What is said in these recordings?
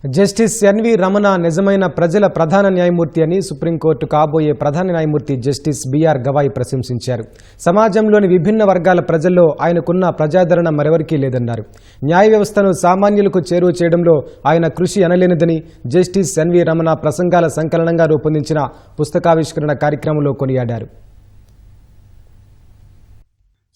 Justice N V Ramana నిజమైన ప్రజల ప్రధాన న్యాయమూర్తి అని సుప్రీంకోర్టు కాబోయే ప్రధాన న్యాయమూర్తి జస్టిస్ బిఆర్ గవాయ్ ప్రశంసించారు. సమాజంలోని విభిన్న వర్గాల ప్రజల్లో ఆయనకున్న ప్రజాదరణ మరెవరికీ లేదన్నారు. న్యాయ వ్యవస్థను సామాన్యులకు చేరువ చేయడంలో ఆయన కృషి అనలేనిదని జస్టిస్ ఎన్వి రమణ ప్రసంగాల సంకలనంగా రూపొందించిన పుస్తకావిష్కరణ కార్యక్రమంలో కొనియాడారు.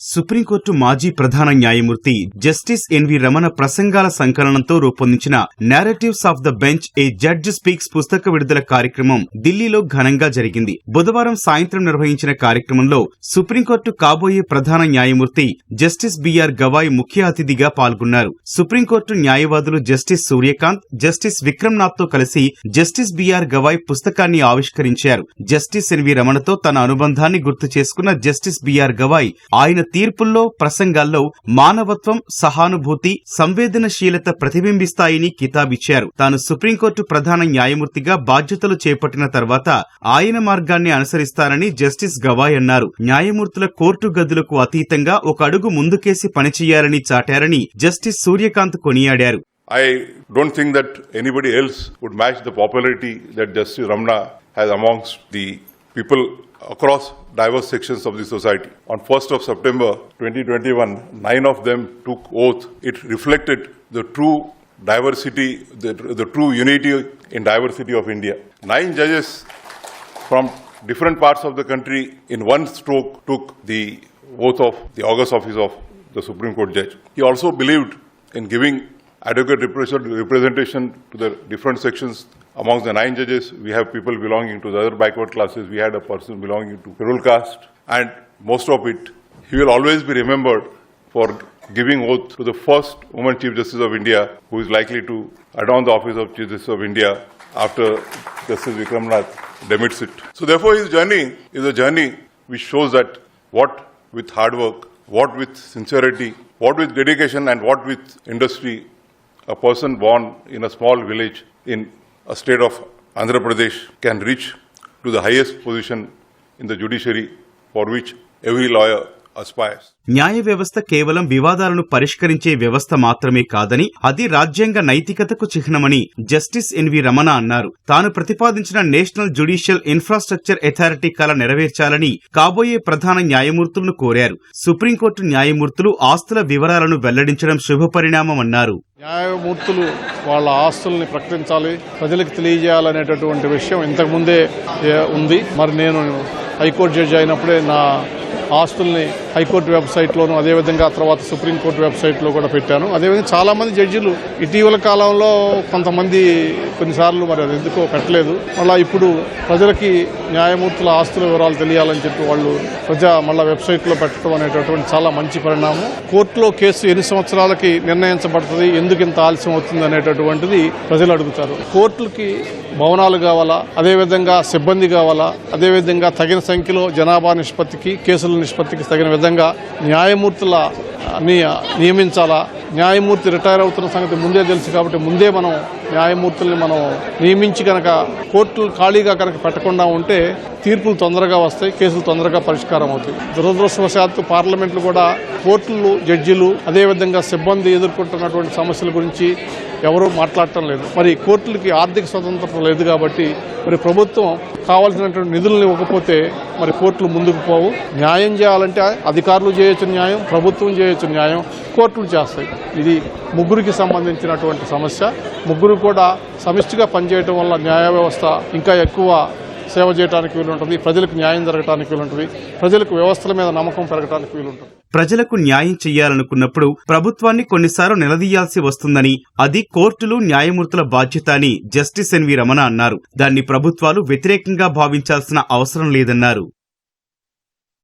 సుప్రీంకోర్టు మాజీ ప్రధాన న్యాయమూర్తి జస్టిస్ ఎన్వి రమణ ప్రసంగాల సంకలనంతో రూపొందించిన narratives of the bench A judge speaks పుస్తక విడుదల కార్యక్రమం ఢిల్లీలో ఘనంగా జరిగింది. బుధవారం సాయంత్రం నిర్వహించిన కార్యక్రమంలో సుప్రీంకోర్టు కాబోయే ప్రధాన న్యాయమూర్తి జస్టిస్ బిఆర్ గవాయ్ ముఖ్య అతిథిగా పాల్గొన్నారు. సుప్రీంకోర్టు న్యాయవాదులు జస్టిస్ సూర్యకాంత్, జస్టిస్ విక్రమ్నాథ్ తో కలిసి జస్టిస్ బిఆర్ గవాయ్ పుస్తకాన్ని ఆవిష్కరించారు. జస్టిస్ ఎన్వి రమణతో తన అనుబంధాన్ని గుర్తు చేసుకున్న జస్టిస్ బిఆర్ గవాయ్ ఆయన తీర్పుల్లో, ప్రసంగాల్లో మానవత్వం, సహానుభూతి, సంవేదనశీలత ప్రతిబింబిస్తాయని కితాబిచ్చారు. తాను సుప్రీంకోర్టు ప్రధాన న్యాయమూర్తిగా బాధ్యతలు చేపట్టిన తర్వాత ఆయన మార్గాన్ని అనుసరిస్తారని జస్టిస్ గవాయ్ అన్నారు. న్యాయమూర్తుల కోర్టు గదులకు అతీతంగా ఒక అడుగు ముందుకేసి పనిచేయాలని చాటారని జస్టిస్ సూర్యకాంత్ కొనియాడారు. I don't think that anybody else would match the popularity that Justice Ramana has amongst the people across diverse sections of the society. On 1st of September 2021, 9 of them took oath. It reflected the true diversity, the true unity in diversity of India. 9 judges from different parts of the country in one stroke took the oath of the august office of the Supreme Court judge. He also believed in giving adequate representation to the different sections. Amongst the 9 judges, we have people belonging to the other backward classes. We had a person belonging to scheduled caste, and most of it, he will always be remembered for giving oath to the first woman Chief Justice of India, who is likely to adorn the office of Chief Justice of India after Justice Vikramnath demits it. So therefore, his journey is a journey which shows that what with hard work, what with sincerity, what with dedication, and what with industry, a person born in a small village in a state of Andhra Pradesh can reach to the highest position in the judiciary for which every lawyer aspires. న్యాయ వ్యవస్థ కేవలం వివాదాలను పరిష్కరించే వ్యవస్థ మాత్రమే కాదని, అది రాజ్యాంగ నైతికతకు చిహ్నమని జస్టిస్ ఎన్వి రమణ అన్నారు. తాను ప్రతిపాదించిన నేషనల్ జ్యుడిషియల్ ఇన్ఫ్రాస్ట్రక్చర్ అథారిటీ కల నెరవేర్చాలని కాబోయే ప్రధాన న్యాయమూర్తులను కోరారు. సుప్రీంకోర్టు న్యాయమూర్తులు ఆస్తుల వివరాలను వెల్లడించడం శుభపరిణామమన్నారు. న్యాయమూర్తులు వాళ్ళ ఆస్తుల్ని ప్రకటించాలి, ప్రజలకు తెలియజేయాలనేటటువంటి విషయం ఇంతకుముందే ఉంది. మరి నేను హైకోర్టు జడ్జి అయినప్పుడే నా ఆస్తుల్ని హైకోర్టు వెబ్సైట్లోను, అదేవిధంగా తర్వాత సుప్రీంకోర్టు వెబ్సైట్లో కూడా పెట్టాను. అదేవిధంగా చాలామంది జడ్జిలు ఇటీవల కాలంలో కొంతమంది కొన్నిసార్లు మరి అది ఎందుకో కట్టలేదు. మళ్ళీ ఇప్పుడు ప్రజలకి న్యాయమూర్తుల ఆస్తుల వివరాలు తెలియాలని చెప్పి వాళ్ళు మళ్ళీ వెబ్సైట్లో పెట్టడం అనేటటువంటి చాలా మంచి పరిణామం. కోర్టులో కేసు ఎన్ని సంవత్సరాలకి నిర్ణయించబడుతుంది, ఎందుకు ఇంత ఆలస్యం అవుతుంది అనేటటువంటిది ప్రజలు అడుగుతారు. కోర్టులకి భవనాలు కావాలా, అదేవిధంగా సిబ్బంది కావాలా, అదేవిధంగా తగిన సంఖ్యలో జనాభా నిష్పత్తికి, కేసుల నిష్పత్తికి తగిన విధంగా న్యాయమూర్తుల నియమించాలా. న్యాయమూర్తి రిటైర్ అవుతున్న సంగతి ముందే తెలుసు కాబట్టి ముందే మనం న్యాయమూర్తుల్ని మనం నియమించి కనుక కోర్టులు ఖాళీగా కనుక పెట్టకుండా ఉంటే తీర్పులు తొందరగా వస్తాయి, కేసులు తొందరగా పరిష్కారం అవుతాయి. దురదృష్టవశాత్తు పార్లమెంట్లు కూడా కోర్టులు, జడ్జిలు, అదేవిధంగా సిబ్బంది ఎదుర్కొంటున్నటువంటి సమస్యల గురించి ఎవరూ మాట్లాడటం లేదు. మరి కోర్టులకి ఆర్థిక స్వతంత్రత లేదు కాబట్టి మరి ప్రభుత్వం కావాల్సినటువంటి నిధులను ఇవ్వకపోతే మరి కోర్టులు ముందుకు పోవు. న్యాయం చేయాలంటే అధికారులు చేయొచ్చు న్యాయం, ప్రభుత్వం చేయొచ్చు న్యాయం, కోర్టులు చేస్తాయి. ఇది ముగ్గురికి సంబంధించినటువంటి సమస్య. ముగ్గురు కూడా సమిష్టిగా పనిచేయడం వల్ల న్యాయ వ్యవస్థ ఇంకా ఎక్కువ సేవ చేయడానికి వీలుంటుంది, ప్రజలకు న్యాయం జరగడానికి వీలుంటుంది, ప్రజలకు వ్యవస్థల మీద నమ్మకం పెరగడానికి వీలుంటుంది. ప్రజలకు న్యాయం చేయాలనుకున్నప్పుడు ప్రభుత్వాన్ని కొన్నిసార్లు నిలదీయాల్సి వస్తుందని, అది కోర్టులు, న్యాయమూర్తుల బాధ్యత అని జస్టిస్ ఎన్వి రమణ అన్నారు. దాన్ని ప్రభుత్వాలు వ్యతిరేకంగా భావించాల్సిన అవసరం లేదన్నారు.